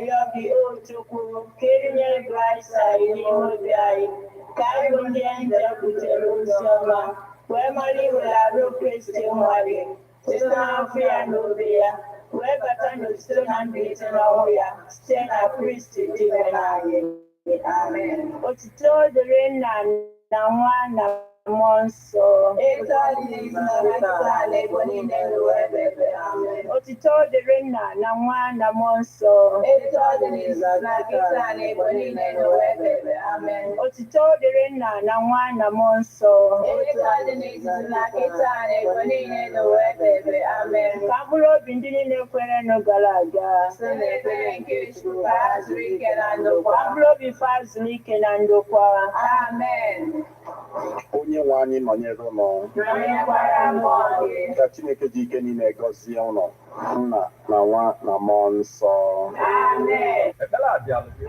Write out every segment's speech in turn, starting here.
Yobi Otuku, Kenya Brasa, Mobiai, Kaibundi and Jabuterusama, where Mali will have no Christian Wadi, Sister Afia Nobia, where Batano Stone and Beaten Oya, Stena Christi Divine. Amen. But it told the rain and one monso. Otito the rena na mwana monso. Otito the rena na mwana monso. Kabulo bindini ne kwere no galaga. Kabulo bifazli kenando kwa. Amen. Onye nwe anyị nọnyere ụlọ ka Chineke dị ike niile gọzie ụlọ Nna na Nwa na Mmụọ Nsọ. Ekele abịala gị.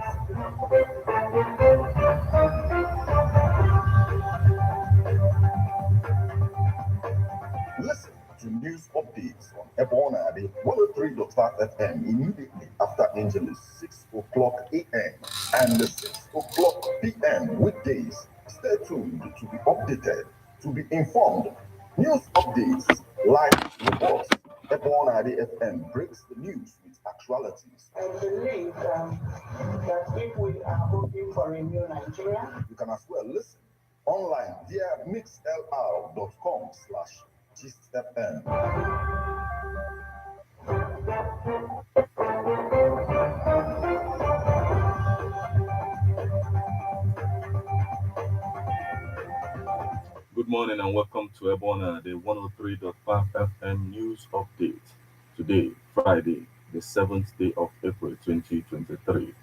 Listen to news updates on Ebonade 103.5 FM immediately after Angelus 6 o'clock a.m. and 6 o'clock p.m. weekdays. Stay tuned to be updated, to be informed. News updates, live reports. Ebonade FM breaks the news with actualities. I believe that if we are hoping for a new Nigeria, you can as well listen online via mixlr.com/gistfm. Good morning and welcome to Ebona, the 103.5 FM news update. Today, Friday, the 7th day of April 2023.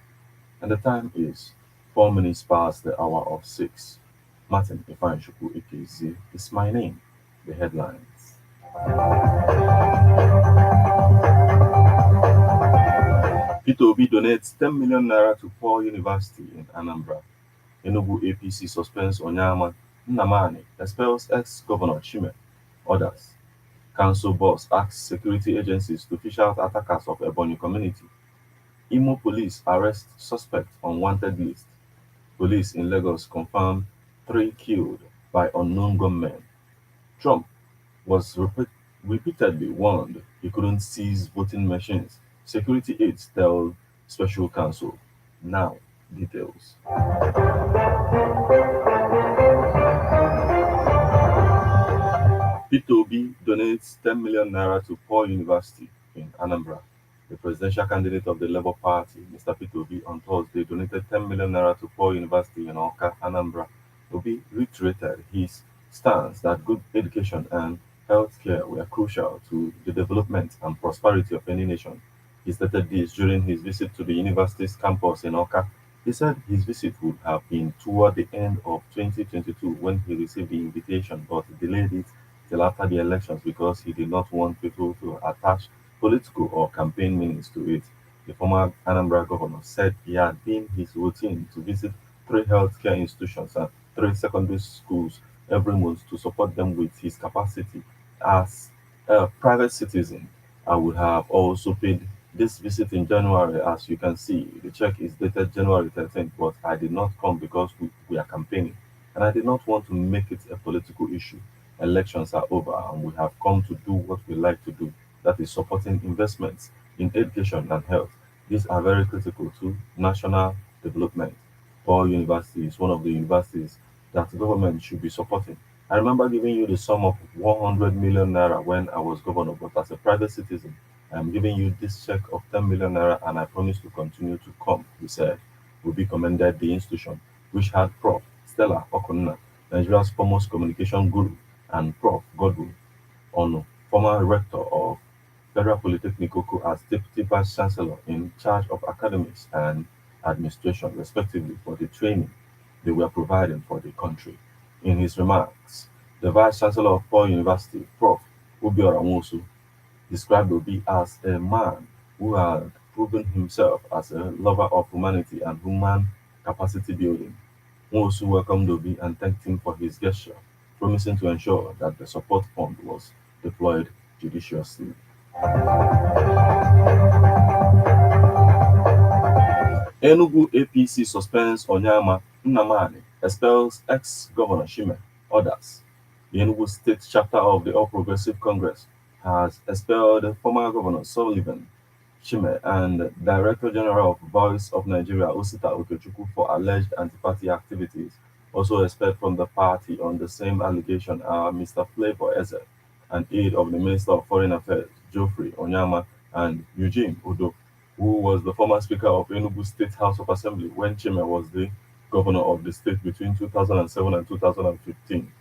And the time is 4 minutes past the hour of 6. Martin Ifanshuku AKZ is my name. The headlines. P2B donates 10 million naira to poor university in Anambra. Enugu APC suspends Onyama Nnamani, expels ex-governor Chime. Others. Council boss asks security agencies to fish out attackers of Ebonyi community. Imo police arrest suspect on wanted list. Police in Lagos confirm 3 killed by unknown gunmen. Trump was repeatedly warned he couldn't seize voting machines. Security aides tell special counsel. Now, details. P2B donates 10 million naira to poor university in Anambra. The presidential candidate of the Labour Party, Mr. P2B, on Thursday donated 10 million naira to poor university in Awka, Anambra. Obi reiterated his stance that good education and health care were crucial to the development and prosperity of any nation. He stated this during his visit to the university's campus in Awka. He said his visit would have been toward the end of 2022 when he received the invitation, but delayed it till after the elections because he did not want people to attach political or campaign meanings to it. The former Anambra governor said it had been his routine to visit 3 healthcare institutions and 3 secondary schools every month to support them with his capacity. As a private citizen, I would have also paid this visit in January. As you can see, the check is dated January 13th, but I did not come because we are campaigning, and I did not want to make it a political issue. Elections are over, and we have come to do what we like to do, that is supporting investments in education and health. These are very critical to national development. Paul University is one of the universities that the government should be supporting. I remember giving you the sum of 100 million naira when I was governor, but as a private citizen, I am giving you this check of 10 million naira and I promise to continue to come, he said. Obi commended the institution, which had Prof. Stella Okonna, Nigeria's foremost communication guru, and Prof. Godwin Ono, former rector of Federal Polytechnic Oko, as Deputy Vice Chancellor in charge of academics and administration, respectively, for the training they were providing for the country. In his remarks, the Vice Chancellor of Paul University, Prof. Obiora Nwosu, described Obi as a man who had proven himself as a lover of humanity and human capacity building. Nwosu welcomed Obi and thanked him for his gesture, promising to ensure that the support fund was deployed judiciously. Enugu APC suspends Onyama Nnamani, expels ex-governor Shime, others. The Enugu State chapter of the All Progressive Congress has expelled former governor Sullivan Shime and Director General of Voice of Nigeria Osita Okechukwu for alleged anti-party activities. Also expelled from the party on the same allegation are Mr. Flavor Eze, an aide of the Minister of Foreign Affairs Geoffrey Onyama, and Eugene Udo, who was the former Speaker of Enugu State House of Assembly when Chime was the governor of the state between 2007 and 2015.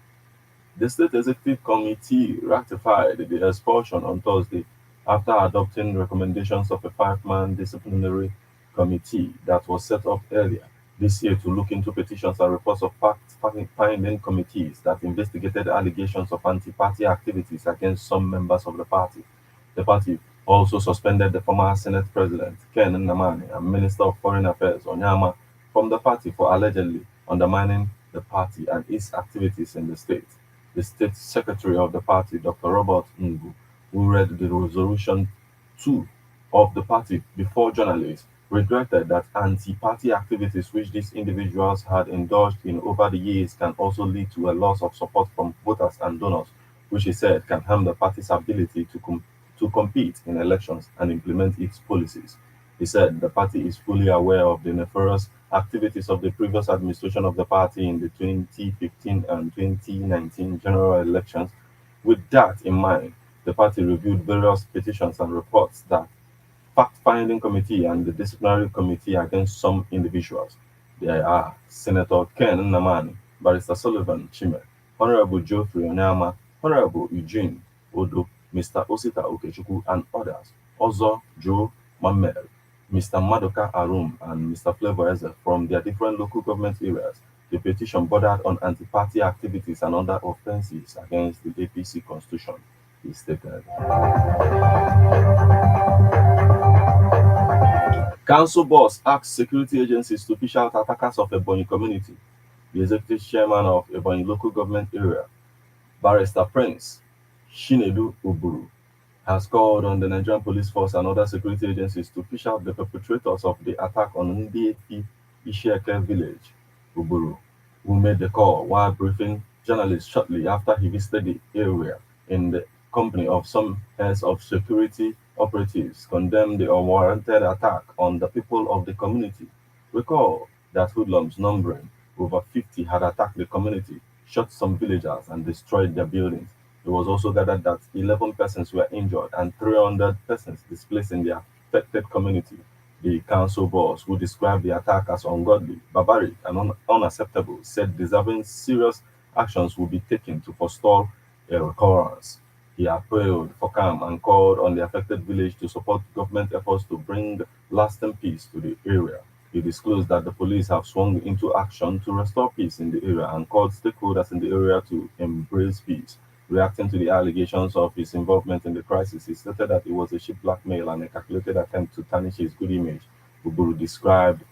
The State Executive Committee ratified the expulsion on Thursday after adopting recommendations of a five-man disciplinary committee that was set up earlier this year to look into petitions and reports of fact-finding committees that investigated allegations of anti-party activities against some members of the party. The party also suspended the former Senate President Ken Nnamani and Minister of Foreign Affairs Onyama from the party for allegedly undermining the party and its activities in the state. The state secretary of the party, Dr. Robert Ngu, who read the resolution 2 of the party before journalists, regretted that anti-party activities which these individuals had indulged in over the years can also lead to a loss of support from voters and donors, which he said can harm the party's ability to compete in elections and implement its policies. He said the party is fully aware of the nefarious activities of the previous administration of the party in the 2015 and 2019 general elections. With that in mind, the party reviewed various petitions and reports that fact-finding committee and the disciplinary committee against some individuals. There are Senator Ken Nnamani, Barrister Sullivan Chime, Honorable Geoffrey Onyama, Honorable Eugene Odo, Mr. Osita Okechukwu, and others. Ozo Joe Mamel, Mr. Madoka Arum, and Mr. Flavor Eze from their different local government areas. The petition bordered on anti-party activities and other offences against the APC constitution, he stated. Council boss asks security agencies to fish out attackers of Ebonyi community. The executive chairman of Ebonyi local government area, Barrister Prince Shinedu Uburu, has called on the Nigerian police force and other security agencies to fish out the perpetrators of the attack on Ndiefi Ishieke village. Uburu, who made the call while briefing journalists shortly after he visited the area in the company of some heads of security operatives, condemned the unwarranted attack on the people of the community. Recall that hoodlums numbering over 50 had attacked the community, shot some villagers, and destroyed their buildings. It was also gathered that 11 persons were injured and 300 persons displaced in the affected community. The council boss, who described the attack as ungodly, barbaric, and unacceptable, said deserving serious actions will be taken to forestall a recurrence. He appealed for calm and called on the affected village to support government efforts to bring lasting peace to the area. He disclosed that the police have swung into action to restore peace in the area and called stakeholders in the area to embrace peace. Reacting to the allegations of his involvement in the crisis, he stated that it was a cheap blackmail and a calculated attempt to tarnish his good image. Uburu described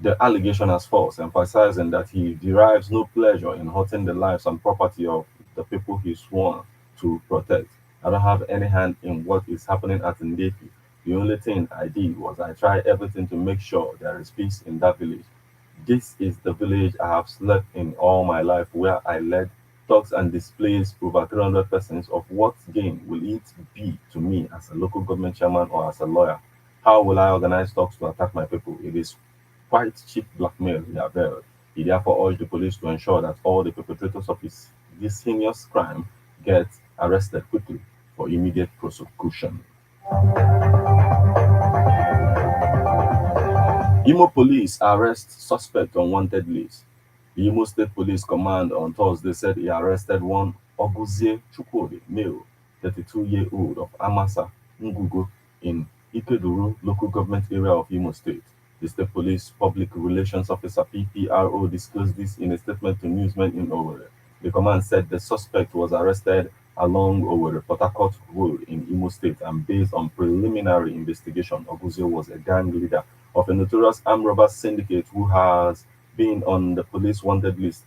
the allegation as false, emphasizing that he derives no pleasure in hurting the lives and property of the people he sworn to protect. I don't have any hand in what is happening at Ndefi. The only thing I did was I tried everything to make sure there is peace in that village. This is the village I have slept in all my life, where I led talks and displays over 300 persons. Of what gain will it be to me as a local government chairman or as a lawyer? How will I organize talks to attack my people? It is quite cheap blackmail he averred. He therefore urged the police to ensure that all the perpetrators of this heinous crime get arrested quickly for immediate prosecution. Imo police arrest suspect on wanted list. The Imo State Police Command on Thursday said he arrested one Oguzie Chukwudi, male, 32-year-old of Amasa, Ngugo, in Ikeduru local government area of Imo State. The State Police Public Relations Officer PPRO disclosed this in a statement to newsmen in Owerri. The command said the suspect was arrested along Owerri Port Harcourt Road in Imo State, and based on preliminary investigation, Oguzie was a gang leader of a notorious armed robber syndicate who has been on the police wanted list.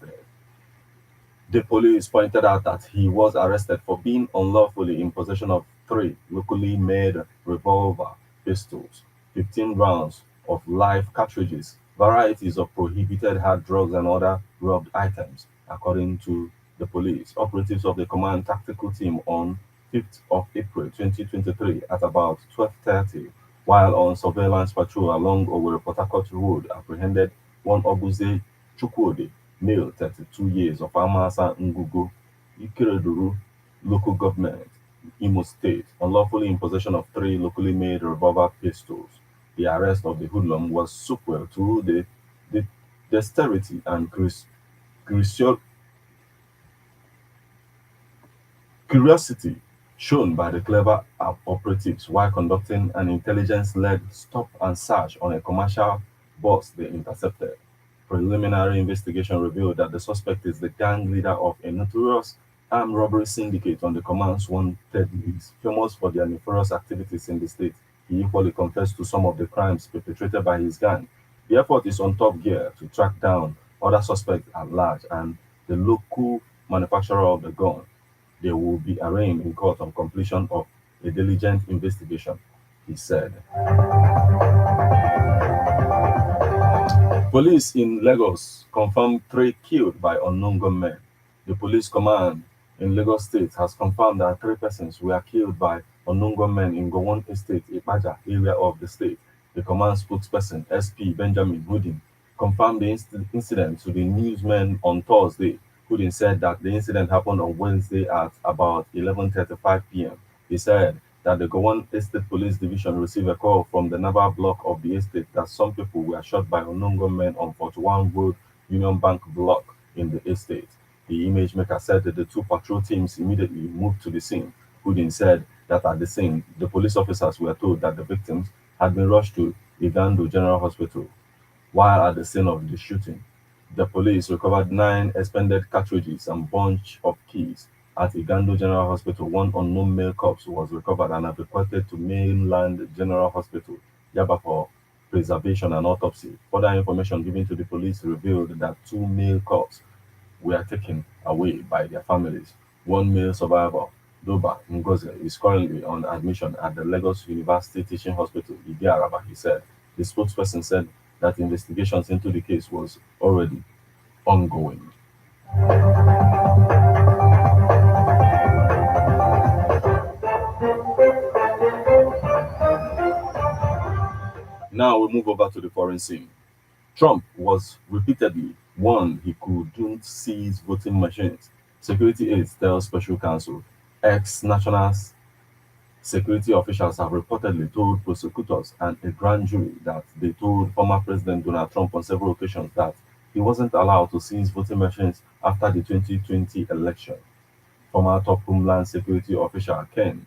The police pointed out that he was arrested for being unlawfully in possession of 3 locally made revolver pistols, 15 rounds of live cartridges, varieties of prohibited hard drugs, and other robbed items, according to the police. Operatives of the Command Tactical Team on 5th of April 2023 at about 12:30, while on surveillance patrol along Owerri Port Harcourt Road, apprehended one Oguze Chukwudi, male, 32 years, of Amasa Ngugu, Ikereduru local government, Imo State, unlawfully in possession of three locally made revolver pistols. The arrest of the hoodlum was sequel to the dexterity and curiosity curiosity shown by the clever operatives while conducting an intelligence-led stop and search on a commercial bus they intercepted. Preliminary investigation revealed that the suspect is the gang leader of a notorious armed robbery syndicate on the command's wanted list, famous for their nefarious activities in the state. He equally confessed to some of the crimes perpetrated by his gang. The effort is on top gear to track down other suspects at large and the local manufacturer of the gun. They will be arraigned in court on completion of a diligent investigation, he said. Police in Lagos confirmed three killed by unknown gunmen. The police command in Lagos State has confirmed that three persons were killed by unknown gunmen in Gowon Estate, Ipaja area of the state. The command spokesperson, SP Benjamin Houdin, confirmed the incident to the newsmen on Thursday. Houdin said that the incident happened on Wednesday at about 11:35 p.m. He said that the Gowon Estate Police Division received a call from the naval block of the estate that some people were shot by unknown gunmen on 41 Road Union Bank block in the estate. The image maker said that the two patrol teams immediately moved to the scene. Houdin said that at the scene, the police officers were told that the victims had been rushed to Igando General Hospital. While at the scene of the shooting, the police recovered 9 expended cartridges and bunch of keys. At Igando General Hospital, one unknown male corpse was recovered and evacuated to Mainland General Hospital, Yaba, for preservation and autopsy. Further information given to the police revealed that 2 male corpses were taken away by their families. One male survivor, Doba Ngoze, is currently on admission at the Lagos University Teaching Hospital, Idiaraba, he said. The spokesperson said that investigations into the case was already ongoing. Now we move over to the foreign scene. Trump was repeatedly warned he couldn't seize voting machines. Security aides tell special counsel. Ex-national security officials have reportedly told prosecutors and a grand jury that they told former President Donald Trump on several occasions that he wasn't allowed to seize voting machines after the 2020 election. Former top Homeland Security official Ken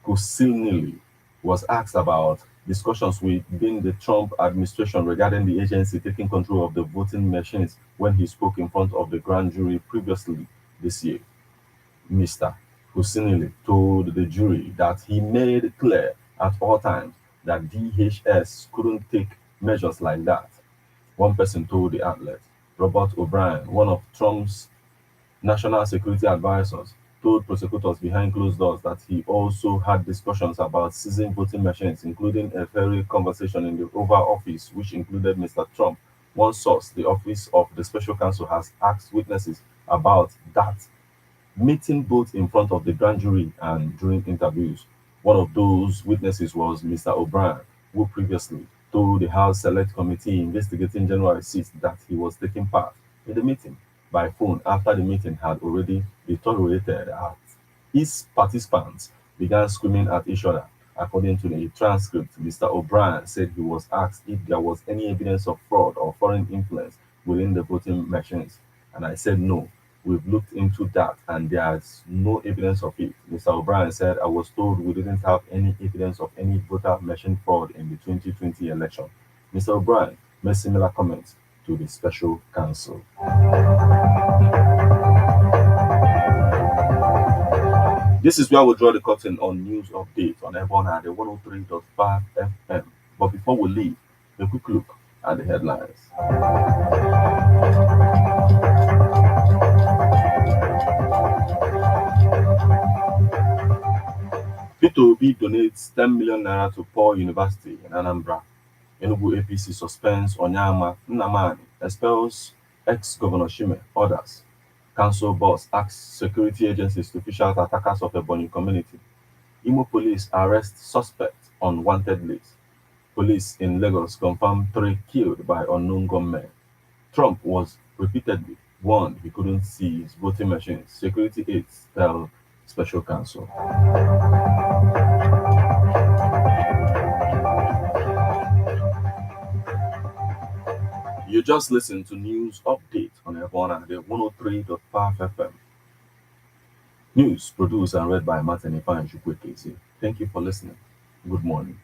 Kucinich was asked about discussions within the Trump administration regarding the agency taking control of the voting machines when he spoke in front of the grand jury previously this year. Mr. Kucinich told the jury that he made clear at all times that DHS couldn't take measures like that. One person told the outlet. Robert O'Brien, one of Trump's national security advisors, told prosecutors behind closed doors that he also had discussions about seizing voting machines, including a very conversation in the Oval Office, which included Mr. Trump. One source, the Office of the Special Counsel, has asked witnesses about that meeting both in front of the grand jury and during interviews. One of those witnesses was Mr. O'Brien, who previously told the House Select Committee investigating January 6th that he was taking part in the meeting by phone after the meeting had already deteriorated as its participants began screaming at each other. According to the transcript, Mr. O'Brien said he was asked if there was any evidence of fraud or foreign influence within the voting machines. And I said no. We've looked into that and there's no evidence of it. Mr. O'Brien said, I was told we didn't have any evidence of any voter machine fraud in the 2020 election. Mr. O'Brien made similar comments to the special counsel. This is where we draw the curtain on news updates on Ebona at the 103.5 FM. But before we leave, a quick look at the headlines. Peter Obi donates 10 million naira to poor university in Anambra. Enugu APC suspends Onyama Nnamani, expels ex-governor Shime, orders. Council boss asks security agencies to fish out attackers of Ebonyi community. Imo police arrest suspect on wanted list. Police in Lagos confirm 3 killed by unknown gunmen. Trump was repeatedly warned he couldn't seize voting machines. Security aides tell special counsel. You just listened to news update on Ebona, the 103.5 FM. News produced and read by Martin Ifa and Shukwe Casey. Thank you for listening. Good morning.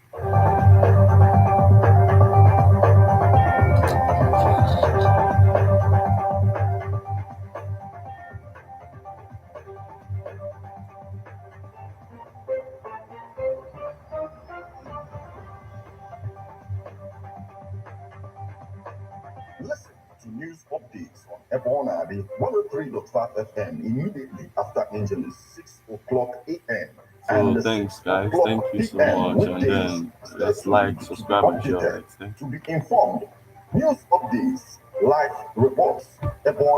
Listen to news updates on Ebona, the 103.5 FM immediately after Angeles 6 o'clock a.m. So and thanks 6 guys. o'clock Thank you so p.m. much. And weekdays. then Stay let's tuned like, to be subscribe, and share updated, it. Thank to be informed. News updates, live reports, Ebona.